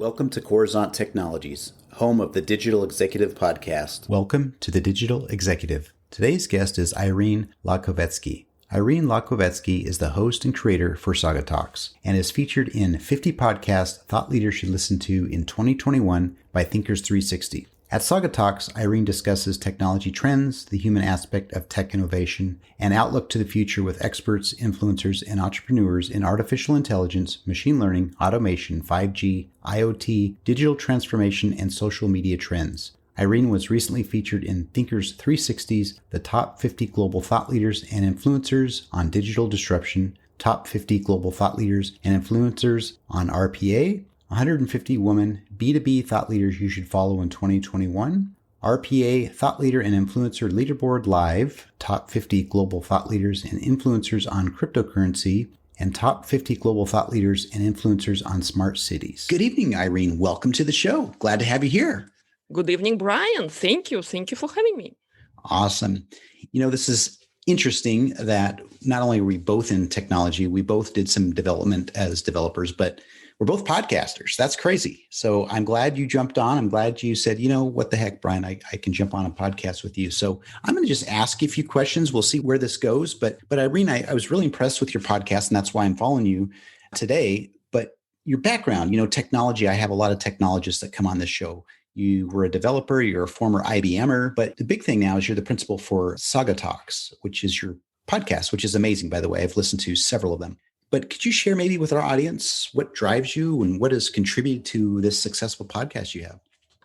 Welcome to Coruzant Technologies, home of the Digital Executive Podcast. Welcome to the Digital Executive. Today's guest is Irene Lyakovetsky. Irene Lyakovetsky is the host and creator for SaugaTalks and is featured in 50 podcasts thought leaders should listen to in 2021 by Thinkers 360. At SaugaTalks, Irene discusses technology trends, the human aspect of tech innovation, and outlook to the future with experts, influencers, and entrepreneurs in artificial intelligence, machine learning, automation, 5G, IoT, digital transformation, and social media trends. Irene was recently featured in Thinkers 360's The Top 50 Global Thought Leaders and Influencers on Digital Disruption, Top 50 Global Thought Leaders and Influencers on RPA, 150 women B2B thought leaders you should follow in 2021, RPA Thought Leader and Influencer Leaderboard Live, Top 50 Global Thought Leaders and Influencers on Cryptocurrency, and Top 50 Global Thought Leaders and Influencers on Smart Cities. Good evening, Irene. Welcome to the show. Glad to have you here. Good evening, Brian. Thank you. Thank you for having me. Awesome. You know, this is interesting that not only are we both in technology, we both did some development as developers, but we're both podcasters. That's crazy. So I'm glad you jumped on. I'm glad you said, you know, what the heck, Brian, I can jump on a podcast with you. So I'm going to just ask you a few questions. We'll see where this goes. But Irene, I was really impressed with your podcast, and that's why I'm following you today. But your background, you know, technology, I have a lot of technologists that come on this show. You were a developer, you're a former IBMer, but the big thing now is you're the principal for SaugaTalks, which is your podcast, which is amazing, by the way. I've listened to several of them. But could you share maybe with our audience what drives you and what has contributed to this successful podcast you have?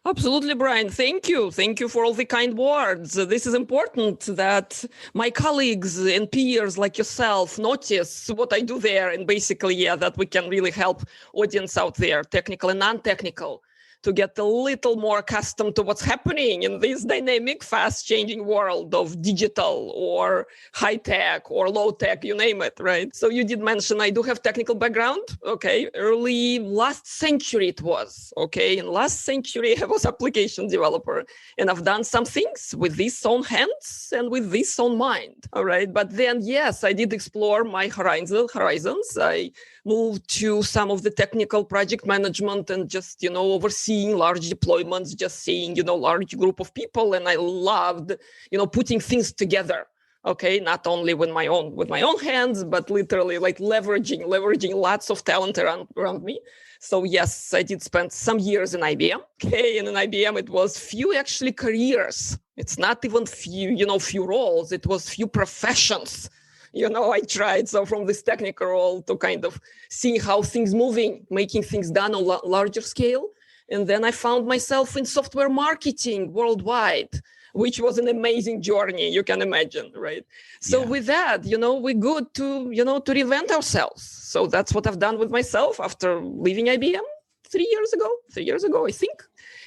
Absolutely, Brian. Thank you. Thank you for all the kind words. This is important that my colleagues and peers like yourself notice what I do there. And basically, that we can really help audience out there, technical and non-technical, to get a little more accustomed to what's happening in this dynamic, fast-changing world of digital or high-tech or low-tech, you name it, right? So you did mention I do have technical background, okay? Early last century it was, okay? In last century I was application developer, and I've done some things with these own hands and with this own mind, all right? But then, yes, I did explore my horizons. I moved to some of the technical project management and just, overseeing large deployments, just seeing, large group of people. And I loved, putting things together. Okay, not only with my own hands, but literally like leveraging lots of talent around me. So yes, I did spend some years in IBM. Okay, and in IBM it was few actually careers. It's not even few roles. It was few professions. I tried. So from this technical role to kind of seeing how things moving, making things done on larger scale. And then I found myself in software marketing worldwide, which was an amazing journey, you can imagine, right? So with that, we're good to, to reinvent ourselves. So that's what I've done with myself after leaving IBM 3 years ago, I think.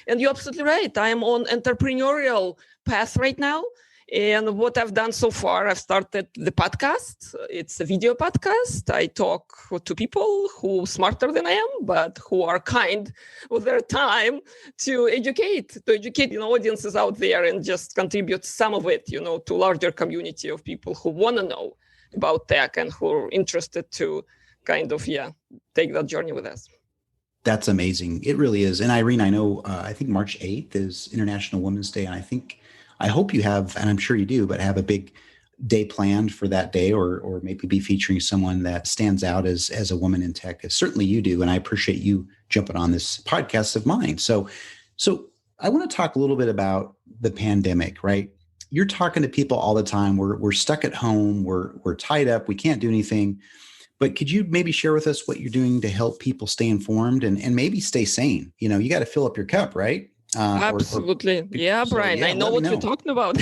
And you're absolutely right. I am on entrepreneurial path right now. And what I've done so far, I've started the podcast. It's a video podcast. I talk to people who are smarter than I am, but who are kind with their time to educate audiences out there and just contribute some of it, to larger community of people who want to know about tech and who are interested to kind of, take that journey with us. That's amazing. It really is. And Irene, I know, I think March 8th is International Women's Day. And I hope you have, and I'm sure you do, but have a big day planned for that day, or maybe be featuring someone that stands out as a woman in tech. Certainly you do. And I appreciate you jumping on this podcast of mine. So I want to talk a little bit about the pandemic, right? You're talking to people all the time. We're stuck at home. We're tied up. We can't do anything. But could you maybe share with us what you're doing to help people stay informed and maybe stay sane? You got to fill up your cup, right? Absolutely. Brian, I know what you're talking about.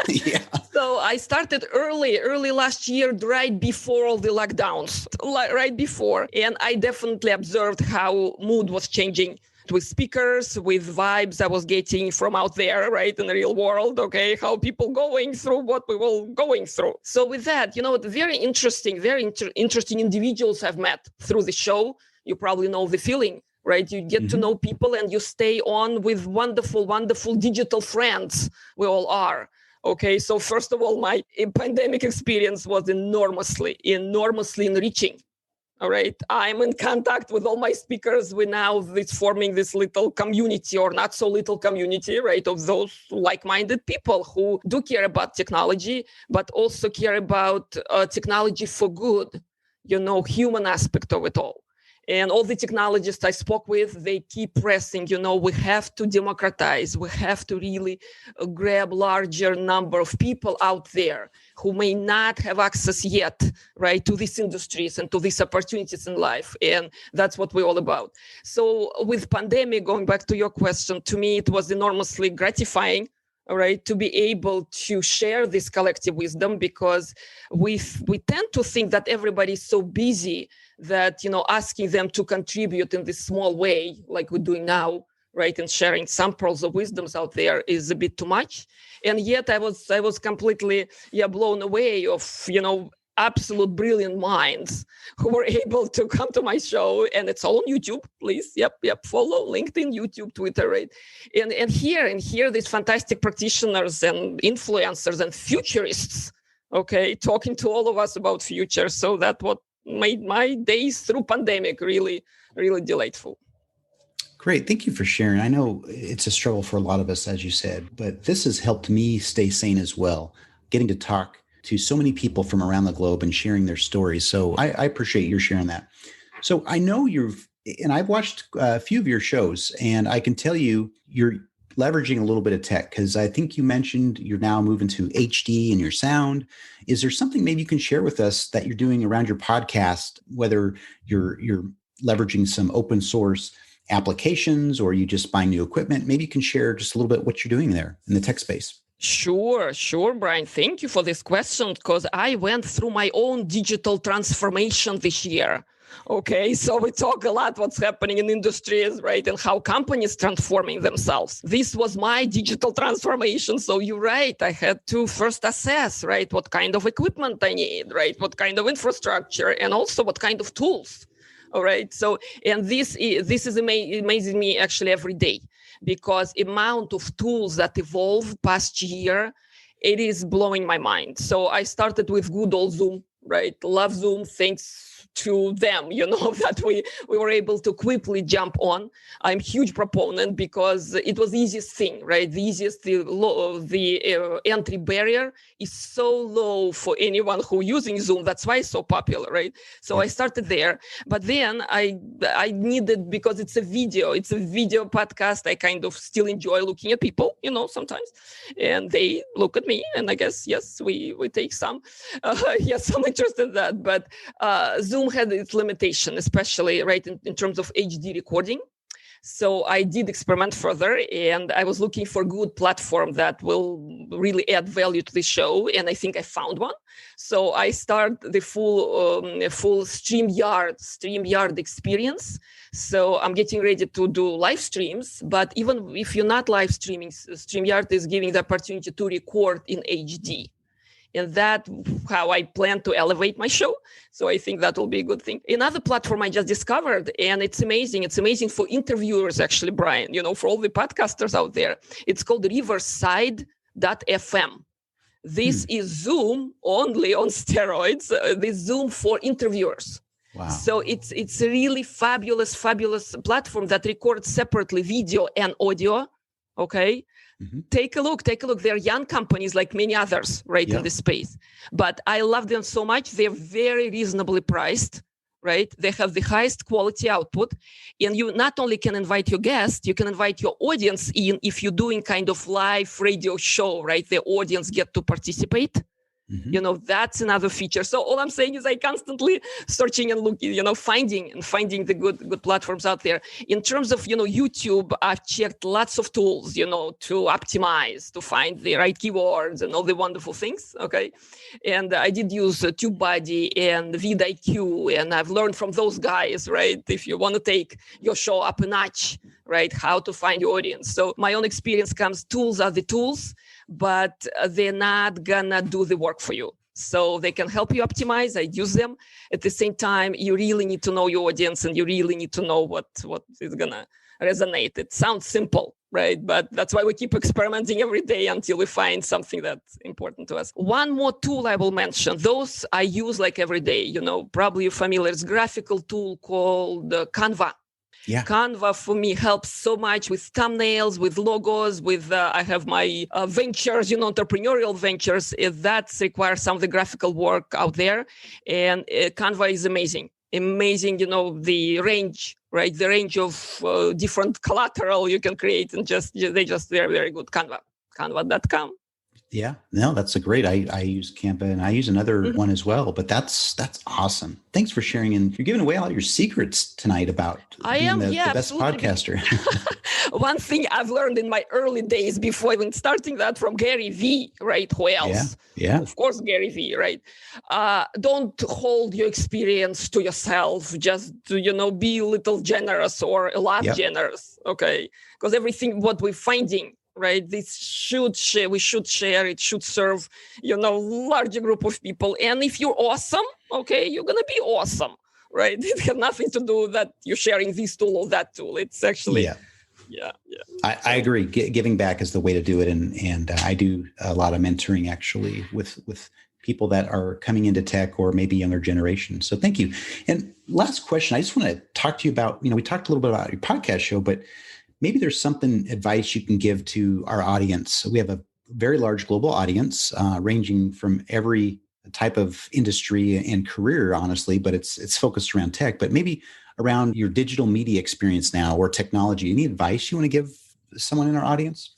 Yeah. So I started early last year, right before all the lockdowns, right before. And I definitely observed how mood was changing with speakers, with vibes I was getting from out there, right, in the real world, okay, how people going through what we were going through. So with that, very interesting individuals I've met through the show. You probably know the feeling. Right? You get to know people and you stay on with wonderful, wonderful digital friends. We all are. Okay. So first of all, my pandemic experience was enormously enriching. All right. I'm in contact with all my speakers. We now is forming this little community, or not so little community, right, of those like-minded people who do care about technology, but also care about technology for good, human aspect of it all. And all the technologists I spoke with, they keep pressing, we have to democratize. We have to really grab larger number of people out there who may not have access yet, right, to these industries and to these opportunities in life. And that's what we're all about. So with pandemic, going back to your question, to me, it was enormously gratifying, all right, to be able to share this collective wisdom, because we tend to think that everybody is so busy that, asking them to contribute in this small way, like we're doing now, right, and sharing some pearls of wisdoms out there is a bit too much. And yet I was completely blown away of, absolute brilliant minds who were able to come to my show, and it's all on YouTube. Please, follow LinkedIn, YouTube, Twitter, right? And hear these fantastic practitioners and influencers and futurists, okay, talking to all of us about future. So that what made my days through pandemic really, really delightful. Great. Thank you for sharing. I know it's a struggle for a lot of us, as you said, but this has helped me stay sane as well, getting to talk to so many people from around the globe and sharing their stories. So I appreciate your sharing that. So I know I've watched a few of your shows, and I can tell you're leveraging a little bit of tech, because I think you mentioned you're now moving to HD in your sound. Is there something maybe you can share with us that you're doing around your podcast, whether you're leveraging some open source applications or you just buying new equipment? Maybe you can share just a little bit what you're doing there in the tech space. Sure, Brian. Thank you for this question, because I went through my own digital transformation this year. Okay, so we talk a lot what's happening in industries, right, and how companies transforming themselves. This was my digital transformation. So you're right. I had to first assess, right, what kind of equipment I need, right, what kind of infrastructure, and also what kind of tools. All right. So, and this is amazing me actually every day, because amount of tools that evolve past year, it is blowing my mind. So I started with good old Zoom, right? Love Zoom. Thanks to them, that we were able to quickly jump on. I'm a huge proponent because it was the easiest thing, right? The entry barrier is so low for anyone who using Zoom. That's why it's so popular, right? So I started there, but then I needed, because it's a video podcast. I kind of still enjoy looking at people, sometimes, and they look at me, and I guess, yes, we take some interest in that, but Zoom had its limitation, especially right in terms of HD recording. So I did experiment further, and I was looking for a good platform that will really add value to the show, and I think I found one. So I start the full StreamYard experience. So I'm getting ready to do live streams, but even if you're not live streaming, StreamYard is giving the opportunity to record in HD. And that's how I plan to elevate my show. So I think that will be a good thing. Another platform I just discovered, and it's amazing. It's amazing for interviewers, actually, Brian, for all the podcasters out there. It's called Riverside.fm. This is Zoom only on steroids. This Zoom for interviewers. Wow. So it's a really fabulous platform that records separately video and audio. Okay. Mm-hmm. Take a look. They're young companies like many others, right, in this space. But I love them so much. They're very reasonably priced, right? They have the highest quality output. And you not only can invite your guests, you can invite your audience in if you're doing kind of live radio show, right? The audience get to participate. Mm-hmm. That's another feature. So all I'm saying is I constantly searching and looking, finding the good platforms out there. In terms of, YouTube, I've checked lots of tools, to optimize, to find the right keywords and all the wonderful things. Okay. And I did use TubeBuddy and vidIQ, and I've learned from those guys, right? If you want to take your show up a notch, right? How to find your audience. So my own experience comes, tools are the tools, but they're not gonna do the work for you. So they can help you optimize. I use them. At the same time, you really need to know your audience, and you really need to know what is gonna resonate. It sounds simple, right? But that's why we keep experimenting every day until we find something that's important to us. One more tool I will mention, those I use like every day, probably you're familiar. It's a graphical tool called Canva. Yeah. Canva for me helps so much with thumbnails, with logos, with I have my ventures, entrepreneurial ventures. That requires some of the graphical work out there. And Canva is amazing, the range, right? The range of different collateral you can create and they're just very, very good. Canva.com. Yeah, no, that's a great. I use Canva and I use another one as well, but that's awesome. Thanks for sharing. And you're giving away all your secrets tonight about being the best podcaster. One thing I've learned in my early days before even starting that from Gary Vee, right? Who else? Yeah. Of course, Gary Vee, right? Don't hold your experience to yourself. Just, be a little generous or a lot generous, okay? Because everything, what we're finding, right? We should share. It should serve, larger group of people. And if you're awesome, okay, you're going to be awesome, right? It has nothing to do that you're sharing this tool or that tool. It's actually, I agree. Giving back is the way to do it. And I do a lot of mentoring actually with people that are coming into tech or maybe younger generation. So thank you. And last question, I just want to talk to you about, we talked a little bit about your podcast show, but maybe there's advice you can give to our audience. We have a very large global audience, ranging from every type of industry and career, honestly, but it's focused around tech, but maybe around your digital media experience now or technology. Any advice you want to give someone in our audience?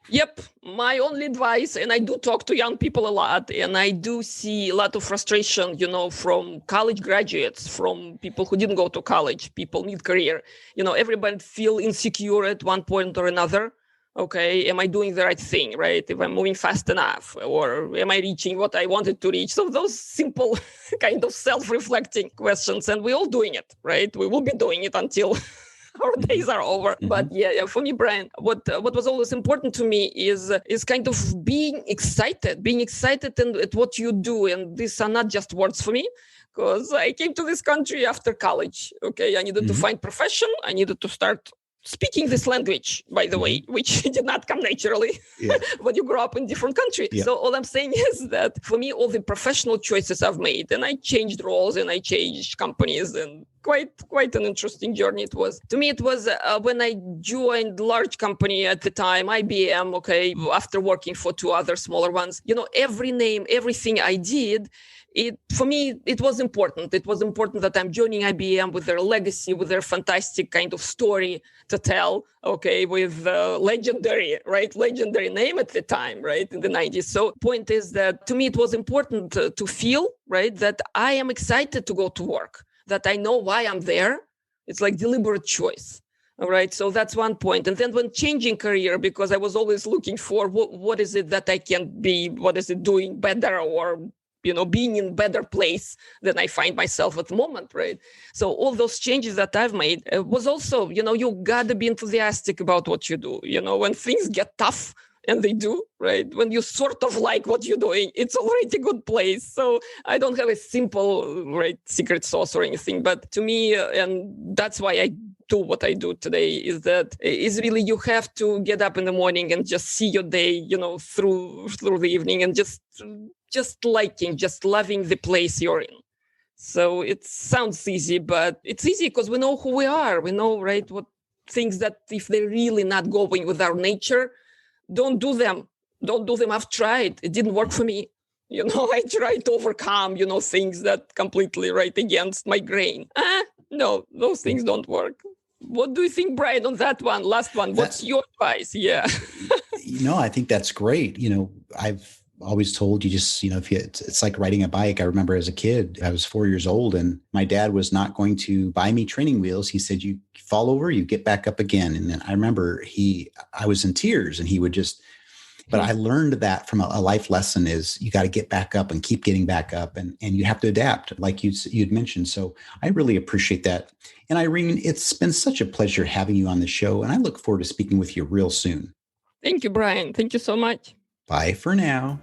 Yep. My only advice, and I do talk to young people a lot, and I do see a lot of frustration, from college graduates, from people who didn't go to college, people mid-career. Everybody feel insecure at one point or another. Okay, am I doing the right thing, right? If I'm moving fast enough, or am I reaching what I wanted to reach? So those simple kind of self-reflecting questions, and we're all doing it, right? We will be doing it until our days are over. Mm-hmm. But for me, Brian, what was always important to me is kind of being excited at what you do. And these are not just words for me, because I came to this country after college. Okay, I needed to find profession. I needed to start speaking this language, by the way, which did not come naturally when you grow up in different countries. Yeah. So all I'm saying is that for me, all the professional choices I've made, and I changed roles and I changed companies, and quite an interesting journey it was. To me, it was when I joined large company at the time, IBM, okay, after working for two other smaller ones, everything I did, for me, it was important. It was important that I'm joining IBM with their legacy, with their fantastic kind of story to tell, okay, with legendary name at the time, right, in the 90s. So point is that to me, it was important to feel, right, that I am excited to go to work, that I know why I'm there. It's like deliberate choice. All right. So that's one point. And then when changing career, because I was always looking for what is it that I can be, what is it doing better, or being in better place than I find myself at the moment, right? So all those changes that I've made was also, you got to be enthusiastic about what you do. When things get tough, and they do, right? When you sort of like what you're doing, it's already a good place. So I don't have a simple, right, secret sauce or anything. But to me, and that's why I do what I do today, is really you have to get up in the morning and just see your day, through the evening, and just loving the place you're in. So it sounds easy, but it's easy because we know who we are. We know, right, what things that if they're really not going with our nature, don't do them. I've tried. It didn't work for me. I tried to overcome, things that completely right against my grain. No, those things don't work. What do you think, Brian, on that one? Last one. What's your advice? Yeah. I think that's great. I've always told you just, it's like riding a bike. I remember as a kid, I was 4 years old and my dad was not going to buy me training wheels. He said, you fall over, you get back up again. And then I remember I was in tears and he would but I learned that from a life lesson is you got to get back up and keep getting back up and you have to adapt like you'd mentioned. So I really appreciate that. And Irene, it's been such a pleasure having you on the show and I look forward to speaking with you real soon. Thank you, Brian. Thank you so much. Bye for now.